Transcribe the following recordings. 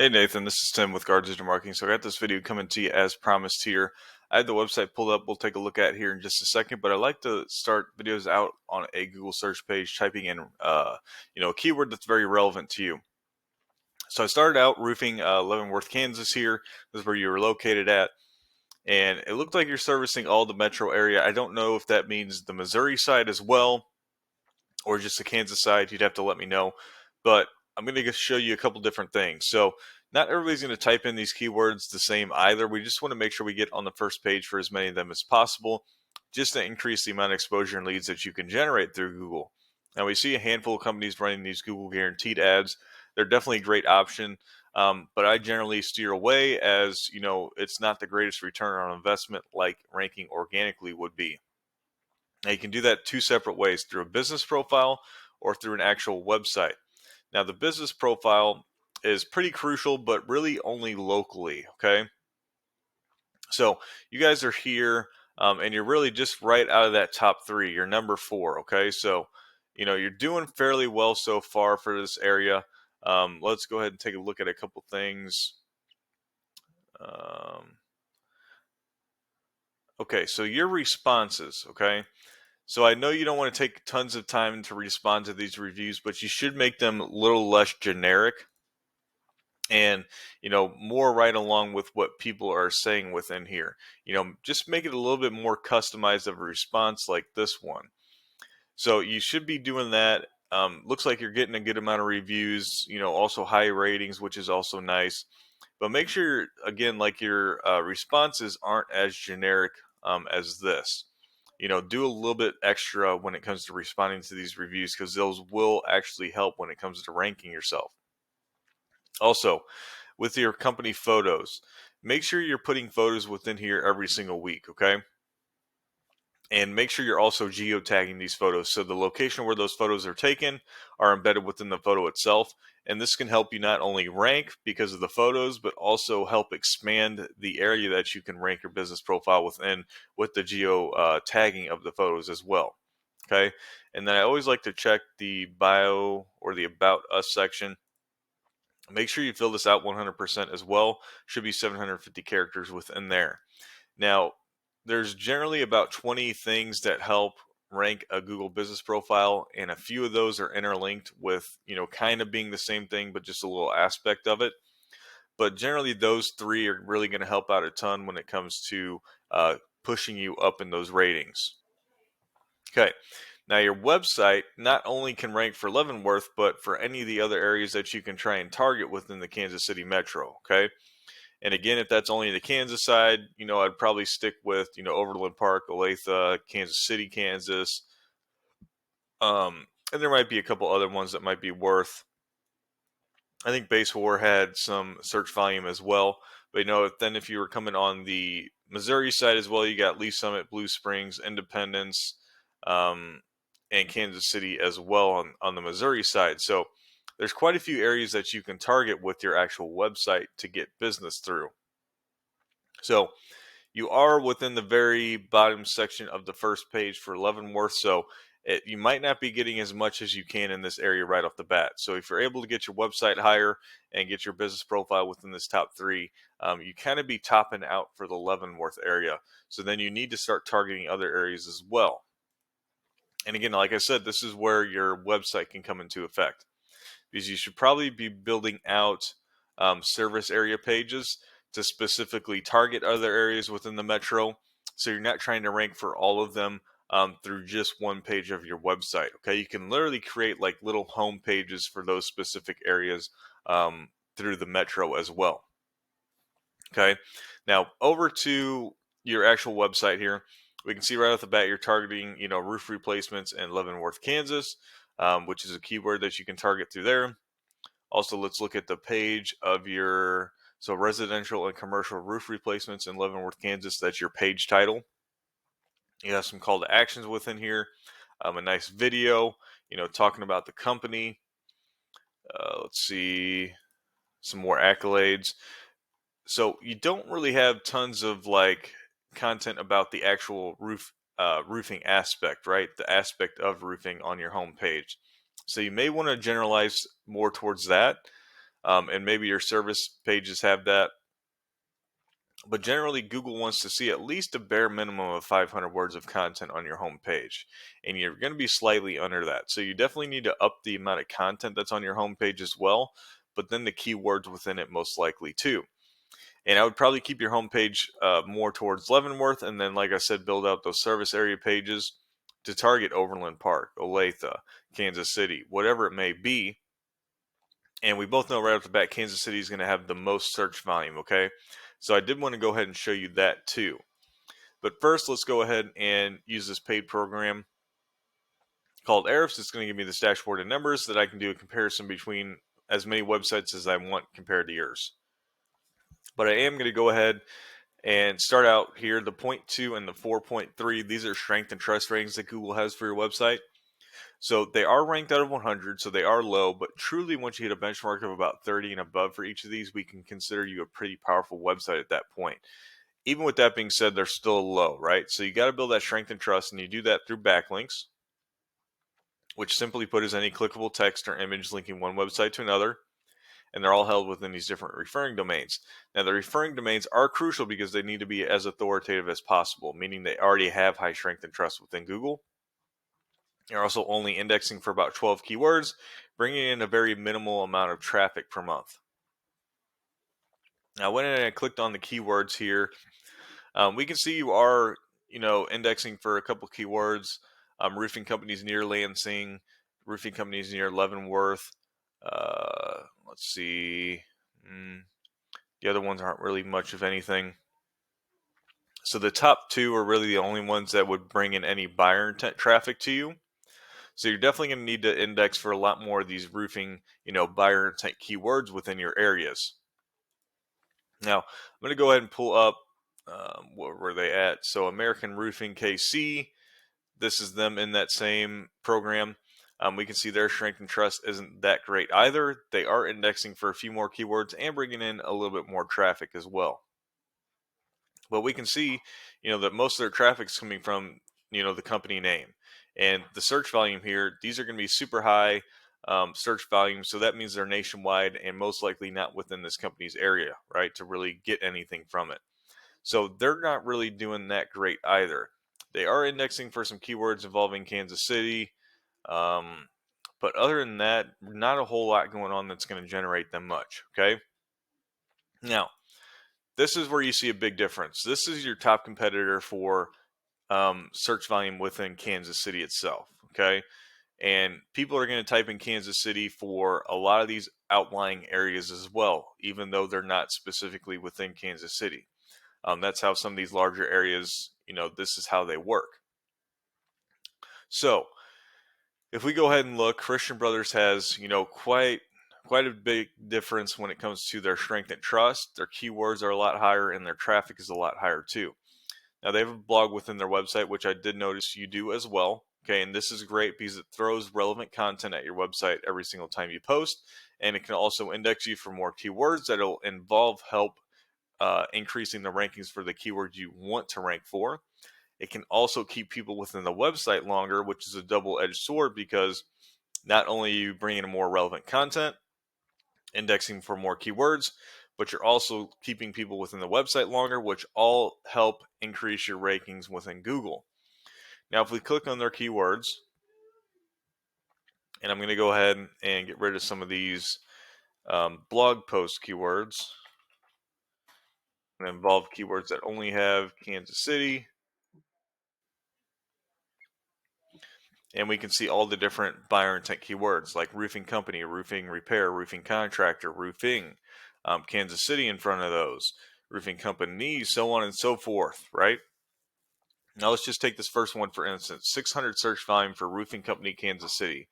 Hey Nathan, this is Tim with Guard Digital Marketing. So I got this video coming to you as promised here. I have the website pulled up. We'll take a look at here in just a second, but I like to start videos out on a Google search page, typing in, a keyword that's very relevant to you. So I started out roofing Leavenworth, Kansas here. This is where you were located at. And it looked like you're servicing all the metro area. I don't know if that means the Missouri side as well, or just the Kansas side. You'd have to let me know. But I'm going to show you a couple different things. So not everybody's going to type in these keywords the same either. We just want to make sure we get on the first page for as many of them as possible, just to increase the amount of exposure and leads that you can generate through Google. Now we see a handful of companies running these Google guaranteed ads. They're definitely a great option. But I generally steer away, as you know, it's not the greatest return on investment like ranking organically would be. Now you can do that two separate ways: through a business profile or through an actual website. Now the business profile is pretty crucial, but really only locally, okay? So you guys are here, and you're really just right out of that top three. You're number 4, okay? So, you're doing fairly well so far for this area. Let's go ahead and take a look at a couple things. Okay, so your responses, okay? So I know you don't want to take tons of time to respond to these reviews, but you should make them a little less generic and, more right along with what people are saying within here. Just make it a little bit more customized of a response like this one. So you should be doing that. Looks like you're getting a good amount of reviews, also high ratings, which is also nice. But make sure, again, like your responses aren't as generic as this. Do a little bit extra when it comes to responding to these reviews, because those will actually help when it comes to ranking yourself. Also, with your company photos, make sure you're putting photos within here every single week, okay? And make sure you're also geotagging these photos, so the location where those photos are taken are embedded within the photo itself. And this can help you not only rank because of the photos, but also help expand the area that you can rank your business profile within with the geo tagging of the photos as well. Okay. And then I always like to check the bio or the about us section. Make sure you fill this out 100% as well. Should be 750 characters within there. Now, there's generally about 20 things that help rank a Google business profile, and a few of those are interlinked with, kind of being the same thing, but just a little aspect of it. But generally, those three are really going to help out a ton when it comes to pushing you up in those ratings. Okay. Now, your website not only can rank for Leavenworth, but for any of the other areas that you can try and target within the Kansas City metro. Okay. And again, if that's only the Kansas side, I'd probably stick with, Overland Park, Olathe, Kansas City, Kansas. And there might be a couple other ones that might be worth. I think Base War had some search volume as well. But, then if you were coming on the Missouri side as well, you got Lee Summit, Blue Springs, Independence, and Kansas City as well on the Missouri side. So there's quite a few areas that you can target with your actual website to get business through. So you are within the very bottom section of the first page for Leavenworth, so you might not be getting as much as you can in this area right off the bat. So if you're able to get your website higher and get your business profile within this top three, you kind of be topping out for the Leavenworth area. So then you need to start targeting other areas as well. And again, like I said, this is where your website can come into effect, because you should probably be building out service area pages to specifically target other areas within the metro, so you're not trying to rank for all of them through just one page of your website. Okay, you can literally create like little home pages for those specific areas through the metro as well. Okay, now over to your actual website here. We can see right off the bat you're targeting, roof replacements in Leavenworth, Kansas, which is a keyword that you can target through there. Also, let's look at the page of your residential and commercial roof replacements in Leavenworth, Kansas. That's your page title. You have some call to actions within here, a nice video, talking about the company. Let's see, some more accolades. So you don't really have tons of like content about the actual roofing aspect, right? The aspect of roofing on your home page. So you may want to generalize more towards that. and maybe your service pages have that. But generally, Google wants to see at least a bare minimum of 500 words of content on your home page, and you're going to be slightly under that. So you definitely need to up the amount of content that's on your home page as well, but then the keywords within it most likely too. And I would probably keep your homepage more towards Leavenworth, and then, like I said, build out those service area pages to target Overland Park, Olathe, Kansas City, whatever it may be. And we both know right off the bat, Kansas City is going to have the most search volume, okay? So I did want to go ahead and show you that too. But first, let's go ahead and use this paid program called Ahrefs. It's going to give me this dashboard of numbers that I can do a comparison between as many websites as I want compared to yours. But I am going to go ahead and start out here, the 0.2 and the 4.3. These are strength and trust ratings that Google has for your website. So they are ranked out of 100, so they are low, but truly once you hit a benchmark of about 30 and above for each of these, we can consider you a pretty powerful website at that point. Even with that being said, they're still low, right? So you got to build that strength and trust, and you do that through backlinks, which simply put is any clickable text or image linking one website to another, and they're all held within these different referring domains. Now, the referring domains are crucial because they need to be as authoritative as possible, meaning they already have high strength and trust within Google. You're also only indexing for about 12 keywords, bringing in a very minimal amount of traffic per month. Now, when I clicked on the keywords here, we can see you are, indexing for a couple keywords. Roofing companies near Lansing, roofing companies near Leavenworth. Let's see. The other ones aren't really much of anything. So the top two are really the only ones that would bring in any buyer intent traffic to you. So you're definitely going to need to index for a lot more of these roofing, buyer intent keywords within your areas. Now, I'm going to go ahead and pull up where were they at. So American Roofing KC, this is them in that same program. We can see their strength and trust isn't that great either. They are indexing for a few more keywords and bringing in a little bit more traffic as well. But we can see, that most of their traffic is coming from, the company name. And the search volume here, these are going to be super high search volume. So that means they're nationwide and most likely not within this company's area, right, to really get anything from it. So they're not really doing that great either. They are indexing for some keywords involving Kansas City. But other than that, not a whole lot going on that's going to generate them much, okay? Now, this is where you see a big difference. This is your top competitor for search volume within Kansas City itself, okay? And people are going to type in Kansas City for a lot of these outlying areas as well, even though they're not specifically within Kansas City. That's how some of these larger areas, this is how they work. So if we go ahead and look, Christian Brothers has, quite a big difference when it comes to their strength and trust. Their keywords are a lot higher and their traffic is a lot higher too. Now they have a blog within their website, which I did notice you do as well. Okay, and this is great because it throws relevant content at your website every single time you post, and it can also index you for more keywords that'll involve help increasing the rankings for the keywords you want to rank for. It can also keep people within the website longer, which is a double-edged sword because not only are you bringing in more relevant content, indexing for more keywords, but you're also keeping people within the website longer, which all help increase your rankings within Google. Now, if we click on their keywords, and I'm going to go ahead and get rid of some of these blog post keywords and involve keywords that only have Kansas City. And we can see all the different buyer intent keywords like roofing company, roofing repair, roofing contractor, roofing, Kansas City in front of those, roofing company, so on and so forth, right? Now let's just take this first one for instance, 600 search volume for roofing company Kansas City.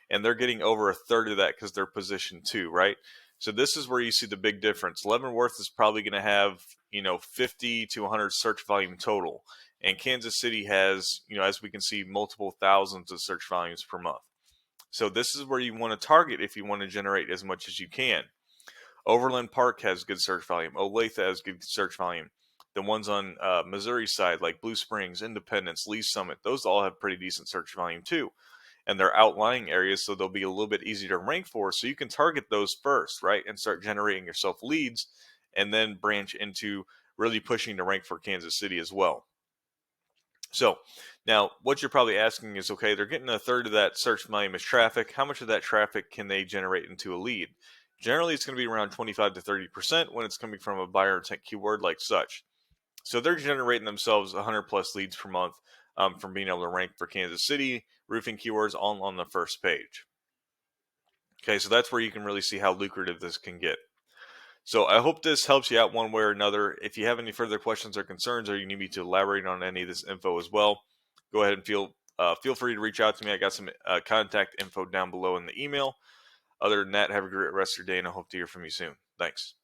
And they're getting over a third of that because they're position 2, right? So this is where you see the big difference. Leavenworth is probably going to have, 50 to 100 search volume total. And Kansas City has, as we can see, multiple thousands of search volumes per month. So this is where you want to target if you want to generate as much as you can. Overland Park has good search volume. Olathe has good search volume. The ones on Missouri side, like Blue Springs, Independence, Lee Summit, those all have pretty decent search volume too. and they're outlying areas, so they'll be a little bit easier to rank for. So you can target those first, right, and start generating yourself leads, and then branch into really pushing to rank for Kansas City as well. So now what you're probably asking is, okay, they're getting a third of that search volume as traffic. How much of that traffic can they generate into a lead? Generally, it's going to be around 25 to 30% when it's coming from a buyer intent keyword like such. So they're generating themselves 100 plus leads per month from being able to rank for Kansas City roofing keywords all on the first page. Okay, so that's where you can really see how lucrative this can get. So I hope this helps you out one way or another. If you have any further questions or concerns, or you need me to elaborate on any of this info as well, go ahead and feel free to reach out to me. I got some contact info down below in the email. Other than that, have a great rest of your day, and I hope to hear from you soon. Thanks.